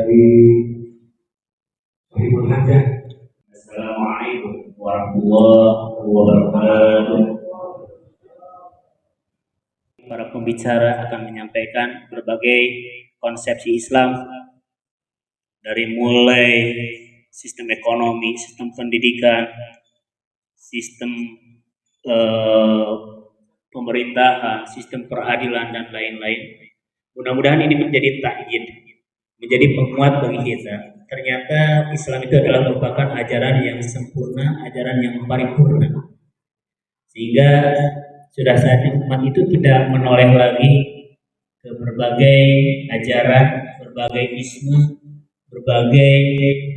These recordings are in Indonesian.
dari Sohibul Hajah. Assalamualaikum warahmatullahi wabarakatuh. Para pembicara akan menyampaikan berbagai konsepsi Islam dari mulai sistem ekonomi, sistem pendidikan, sistem pemerintahan, sistem peradilan dan lain-lain. Mudah-mudahan ini menjadi ta'yid, menjadi penguat bagi kita. Ternyata Islam itu adalah merupakan ajaran yang sempurna, ajaran yang paripurna. Sehingga sudah saatnya umat itu tidak menoleh lagi ke berbagai ajaran, berbagai isme, berbagai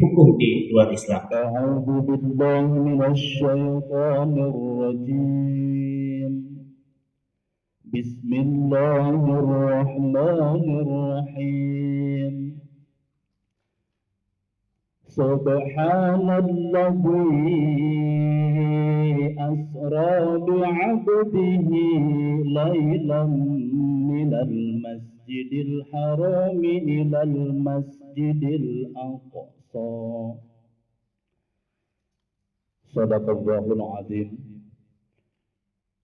hukum di luar Islam. A'udzu billahi minasyaitonir rajim. Bismillahirrahmanirrahim. Subhanalladzi asra bi'abdihi laylan minal masjidil harami ilal masjidil aqsa. Shadaqallahul azim.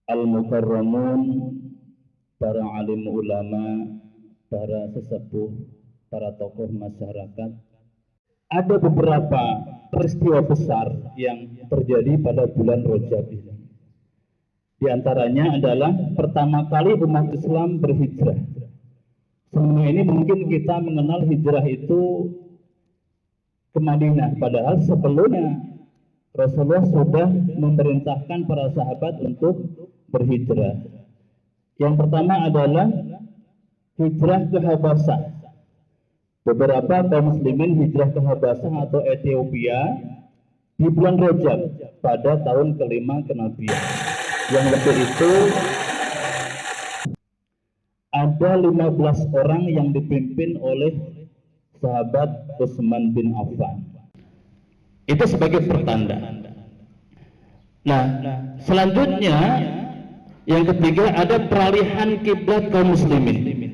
Al-mukarramun, para alim ulama, para sesepuh, para tokoh masyarakat. Ada beberapa peristiwa besar yang terjadi pada bulan Rajab ini. Di antaranya adalah pertama kali umat Islam berhijrah. Semua ini mungkin kita mengenal hijrah itu ke Madinah, padahal sebelumnya Rasulullah sudah memerintahkan para sahabat untuk berhijrah. Yang pertama adalah hijrah ke Habasah. Beberapa kaum muslimin hijrah ke Habasah atau Ethiopia di bulan Rajab pada tahun kelima kenabian. Yang lebih itu ada 15 orang yang dipimpin oleh sahabat Utsman bin Affan. Itu sebagai pertanda. Nah, selanjutnya yang ketiga ada peralihan kiblat kaum muslimin.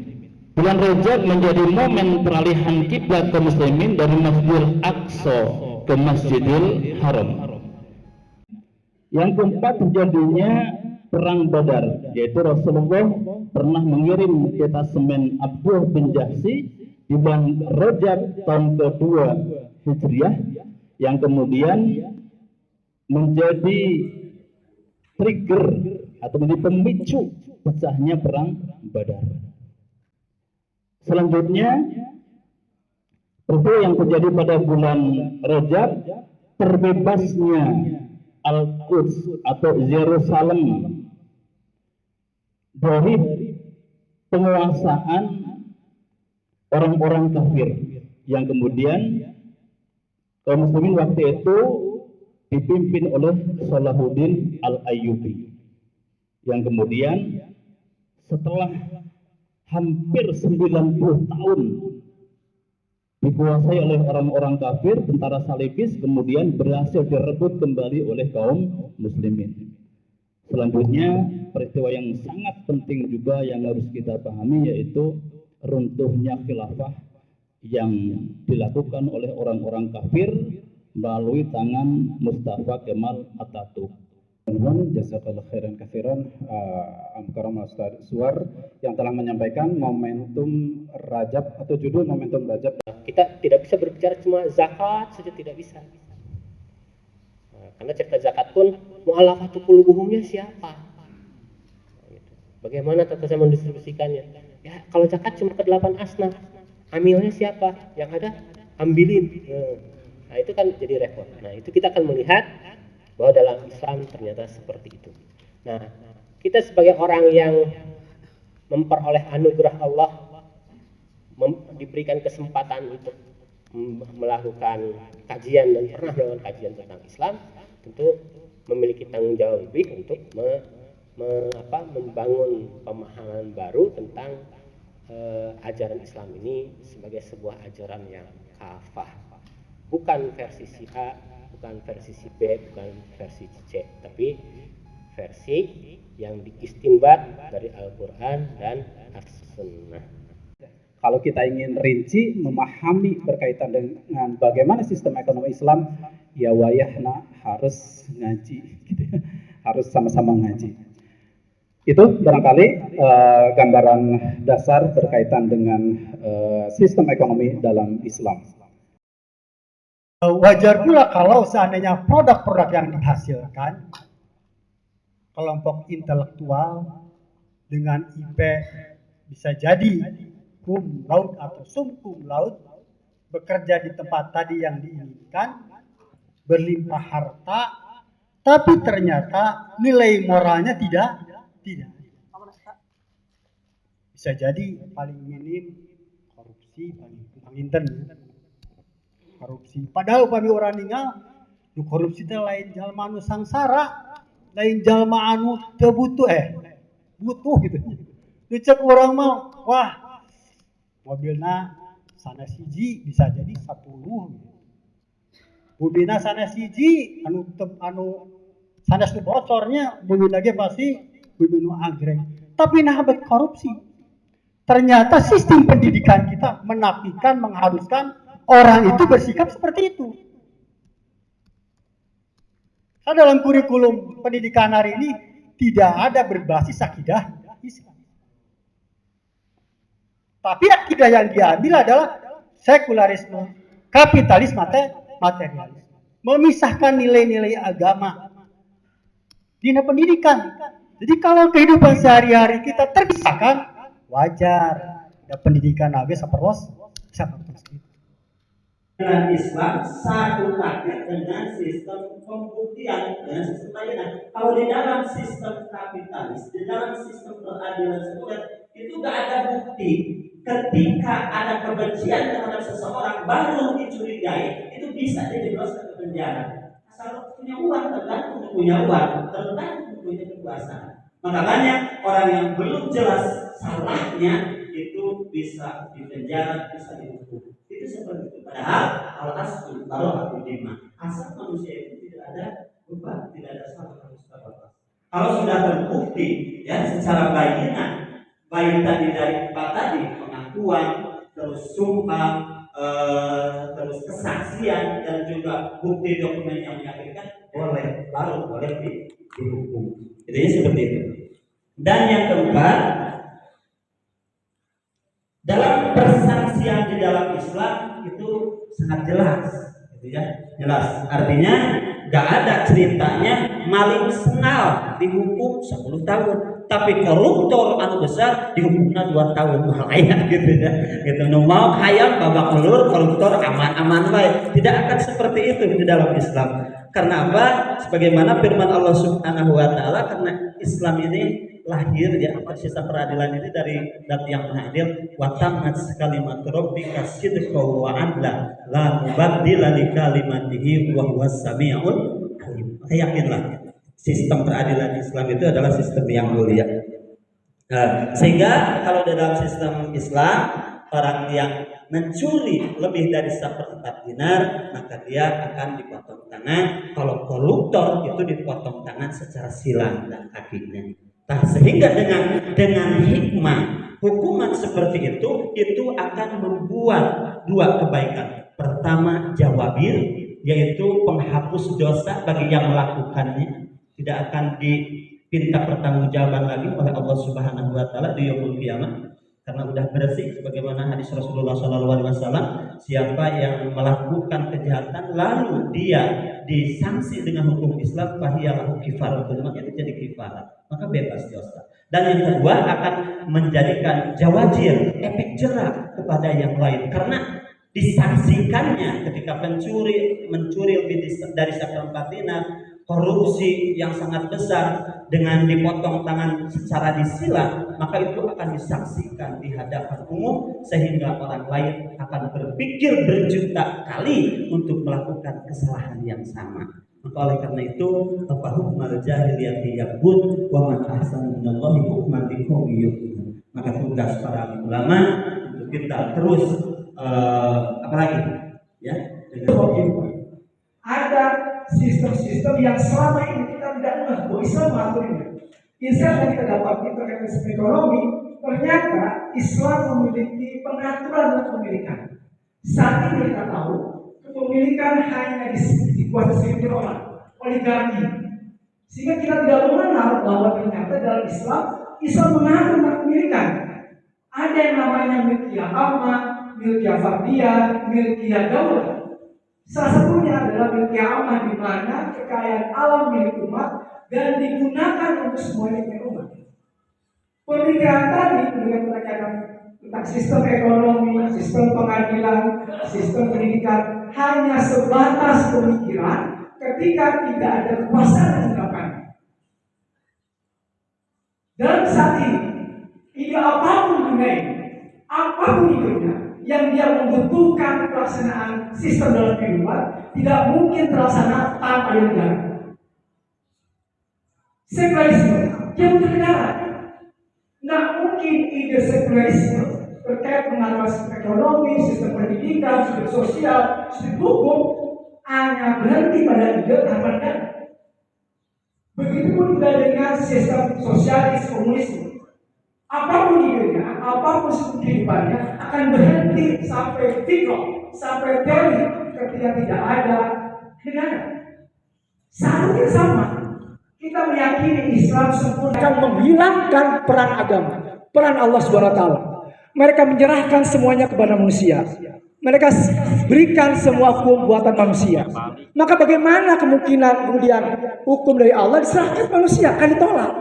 Bulan Rajab menjadi momen peralihan kiblat kaum muslimin dari Masjidil Aqsa ke Masjidil Haram. Yang keempat terjadinya perang Badar, yaitu Rasulullah pernah mengirim detasemen Abdullah bin Jahsy di bulan Rajab tahun kedua Hijriah yang kemudian menjadi trigger atau menjadi pemicu pecahnya perang Badar. Selanjutnya, peristiwa yang terjadi pada bulan Rajab, terbebasnya Al-Quds atau Yerusalem dari penguasaan orang-orang kafir yang kemudian kaum muslimin waktu itu dipimpin oleh Salahuddin Al-Ayyubi yang kemudian setelah hampir 90 tahun dikuasai oleh orang-orang kafir, tentara salibis kemudian berhasil direbut kembali oleh kaum muslimin. Selanjutnya peristiwa yang sangat penting juga yang harus kita pahami yaitu runtuhnya khilafah yang dilakukan oleh orang-orang kafir melalui tangan Mustafa Kemal Atatürk. Jazakallah khairan katsiran Al-Mukarram Ustaz Suwar yang telah menyampaikan momentum Rajab atau judul momentum Rajab. Kita tidak bisa berbicara cuma zakat saja, tidak bisa. Karena cerita zakat pun mu'allafatu qulubuhumnya siapa? Bagaimana tata cara mendistribusikannya? Ya, kalau zakat cuma ke 8 asnaf, amilnya siapa? Yang ada ambilin. Nah, itu kan jadi repot. Nah, itu kita akan melihat bahwa dalam Islam ternyata seperti itu. Nah, kita sebagai orang yang memperoleh anugerah Allah, diberikan kesempatan untuk melakukan kajian dan pernah melakukan kajian tentang Islam, tentu memiliki tanggung jawab lebih untuk membangun pemahaman baru tentang ajaran Islam ini sebagai sebuah ajaran yang kafah, bukan versi si A, bukan versi si B, bukan versi C, tapi versi yang diistinbat dari Al-Quran dan As-Sunnah. Kalau kita ingin rinci memahami berkaitan dengan bagaimana sistem ekonomi Islam, ya wayahna harus ngaji, gitu ya. Harus sama-sama ngaji. Itu barangkali gambaran dasar berkaitan dengan sistem ekonomi dalam Islam. Wajar pula kalau seandainya produk-produk yang dihasilkan kelompok intelektual dengan IP bisa jadi cum laude atau sum cum laude bekerja di tempat tadi yang diinginkan, berlimpah harta, tapi ternyata nilai moralnya tidak. Bisa jadi paling minim korupsi, paling pinten korupsi. Padahal upami orang ninggal, nu korupsi teh lain jalma anu sangsara, lain jalma anu teu butuh butuh gitu. Nu cek urang mah, wah mobilna sana siji bisa jadi 10. Bubina sana siji anu sanes nu bocornya bubina ge pasti bubina nu agreng. Tapi nah korupsi. Ternyata sistem pendidikan kita menafikan, mengharuskan orang itu bersikap seperti itu. Dalam kurikulum pendidikan hari ini tidak ada berbasis akidah Islam. Tapi akidah yang diambil adalah sekularisme, kapitalisme, materialisme. Memisahkan nilai-nilai agama di pendidikan. Jadi kalau kehidupan sehari-hari kita terpisahkan, wajar. Ya pendidikan nabi seperti itu. Dalam Islam satu paket dengan sistem pembuktian dan sistem layanan. Kalau di dalam sistem kapitalis, di dalam sistem peradilan sekuler itu gak ada bukti. Ketika ada kebencian terhadap seseorang baru dicurigai, itu bisa dijebloskan ke penjara. Asal punya uang, tergantung punya uang, tergantung punya kekuasaan. Maka banyak orang yang belum jelas salahnya itu bisa dipenjara, bisa dihukum. Itu seperti itu. Padahal al-aslu bara'atu dhimma. Asal manusia itu tidak ada beban, tidak ada salah harus apa-apa. Kalau sudah terbukti ya secara bayinan, baik tadi dari empat tadi pengakuan, terus sumpah, terus kesaksian dan juga bukti dokumen yang meyakinkan, boleh dihukum. Jadi seperti itu. Dan yang keempat, dalam persaksian di dalam Islam itu sangat jelas, gitu ya, jelas. Artinya nggak ada ceritanya maling senal dihukum 10 tahun, tapi koruptor anu besar dihukumnya 2 tahun malaya, gitu ya. Gitu. Nu mau hayang babak belur koruptor aman-aman baik. Tidak akan seperti itu di dalam Islam. Karena apa? Sebagaimana firman Allah Subhanahu wa taala, karena Islam ini lahir ya, sistem peradilan ini dari zat yang maha adil, wa tammat kalimatu rabbika sidqan wa adla la mubaddila li kalimatihi wa huwas samiul alim. Yakinlah sistem peradilan Islam itu adalah sistem yang mulia. Sehingga kalau dalam sistem Islam orang yang mencuri lebih dari 1/4 dinar maka dia akan dipotong tangan. Kalau koruptor itu dipotong tangan secara silang dan kakinya. Nah, sehingga dengan hikmah hukuman seperti itu akan membuat 2 kebaikan. Pertama, jawabir, yaitu penghapus dosa bagi yang melakukannya, tidak akan dipinta pertanggungjawaban lagi oleh Allah Subhanahu wa taala di yaumul qiyamah karena sudah bersih. Sebagaimana hadis Rasulullah SAW, siapa yang melakukan kejahatan lalu dia disanksi dengan hukum Islam, fahiyalahu kifaratun, maka itu jadi kifarat, maka bebas dosa. Dan yang kedua akan menjadikan jawajir, efek jerak kepada yang lain, karena disaksikannya ketika mencuri lebih dari 1/4 dinar, korupsi yang sangat besar dengan dipotong tangan secara disilang, maka itu akan disaksikan di hadapan umum sehingga orang lain akan berpikir berjuta kali untuk melakukan kesalahan yang sama. Maka oleh karena itu, apa hukmal jahiliyati yabud wa man ahsanu minallahi hukman liqaumin yu'minun. Maka tugas para ulama untuk kita terus apalagi ya, ada sistem-sistem yang selama ini kita tidak mengaku Islam mengaturnya. Islam yang kita dapati terkait sistem ekonomi, Ternyata Islam memiliki pengaturan kepemilikan. Saat ini kita tahu kepemilikan hanya dikuasai oleh orang, oligarki. Sehingga kita tidak mengenal bahwa ternyata dalam Islam mengatur kepemilikan. Ada yang namanya milkiyah amma, milkiyah fardiyah, milkiyah daulah. Salah satunya adalah milkiyah amma, di mana kekayaan alam milik umat dan digunakan untuk semuanya milik umat. Pemikiran tadi dengan berkaitan tentang sistem ekonomi, sistem pengadilan, sistem pendidikan hanya sebatas pemikiran ketika tidak ada kekuasaan yang diungkapkan. Dalam saat ini, ide apapun dunia ini, apapun idenya yang dia membutuhkan pelaksanaan sistem dalam kehidupan tidak mungkin terlaksana tanpa ada negara. Sekularisme, dia butuh negara. Nggak mungkin ide sekularisme terkait mengatur sistem ekonomi, sistem pendidikan, sistem sosial, sistem hukum hanya berhenti pada ide tanpa negara. Begitupun juga dengan sistem sosialis komunisme. Apapun idenya, apapun sistem kehidupannya akan berhenti sampai fikroh, sampai teori ketika tidak ada negara. Seharusnya sama. Kita meyakini Islam sempurna akan menghilangkan peran agama, peran Allah Subhanahu wa taala. Mereka menyerahkan semuanya kepada manusia. Mereka berikan semua hukum buatan manusia. Maka bagaimana kemungkinan kemudian hukum dari Allah diserahkan manusia? Akan ditolak.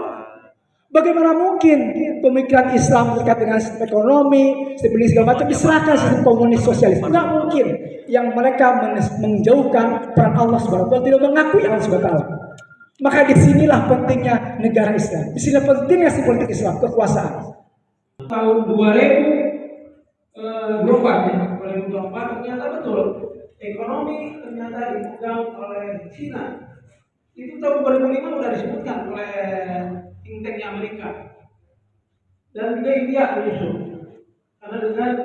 Bagaimana mungkin pemikiran Islam terkait dengan sistem ekonomi, sistem pendidikan segala macam diserahkan sistem komunis sosialis? Enggak mungkin. Yang mereka menjauhkan peran Allah Subhanahu wa taala, tidak mengakui Allah Subhanahu wa taala. Maka disinilah pentingnya negara Islam. Disinilah pentingnya si politik Islam, kekuasaan. tahun 2024 ya, 2024 ternyata betul ekonomi ternyata dipegang oleh China. Itu tahun 2005 sudah disebutkan oleh think tank Amerika dan juga India menyusul karena dengan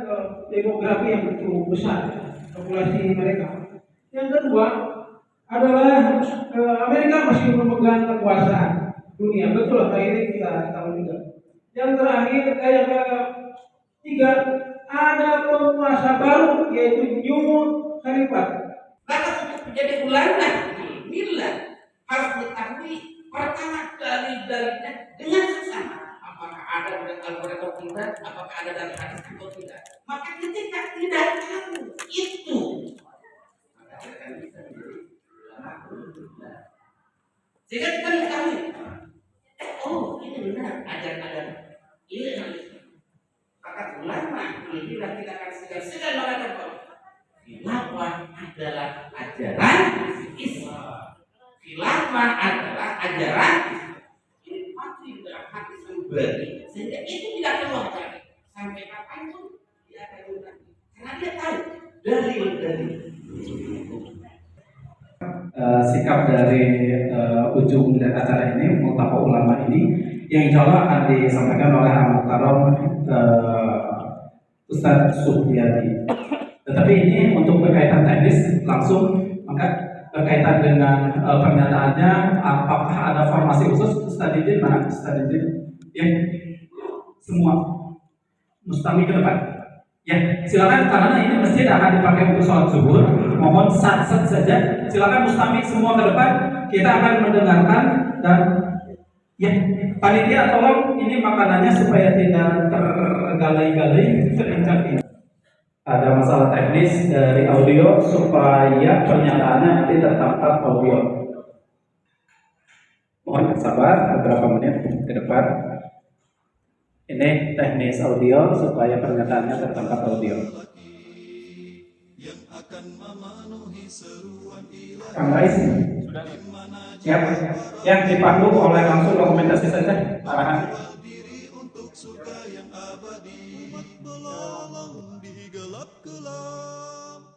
demografi yang begitu besar populasi mereka. Yang kedua adalah Amerika masih memegang kekuasaan dunia, betul apa ini kita tahu juga. Yang terakhir, yang ketiga, ada penguasa baru yaitu New Khalifah. Maka untuk menjadi ulama inilah harus diketahui pertama dalil-dalilnya dengan sesama. Apakah ada dari Al-Quran atau tidak? Apakah ada dari hadis atau tidak? Maka ketika tidak tahu itu, maka akan bisa menjadi ulama. Sehingga kita mengetahui, oh ini benar ajaran ini yang Islam. Maka ulama inilah kita akan segan-segan mengatakan bahwa khilafah adalah ajaran Islam. Khilafah adalah ajaran ini pasti dalam hati sembari, sehingga itu tidak keluar dari sampai kapan itu dia akan menggunakan karena dia tahu dalil-dalil. Sikap dari ujung dari acara ini, Multaqa Ulama ini, yang insya Allah akan disampaikan oleh Al-Mukarram Ustadz Supriyadi. Tetapi ini untuk berkaitan teknis langsung, maka berkaitan dengan pernyataannya, apakah ada formasi khusus? Ustadz Idin mana? Ustadz Idin, ya, semua Mustami ke depan. Ya, silakan karena ini masjid akan dipakai untuk sholat zuhur. Mohon sat-sat saja. Silakan Mustami semua ke depan. Kita akan mendengarkan dan ya, panitia tolong ini makanannya supaya tidak tergalai-galai terinjak ini. Ada masalah teknis dari audio supaya pernyataannya nanti tertangkap audio. Mohon sabar beberapa menit ke depan. Ini teknis audio supaya pernyataannya tertangkap audio. Kang Rais, siap? Yang dipandu oleh langsung dokumentasi saja arahan. Untuk surga yang abadi, belalang di gelap gelap.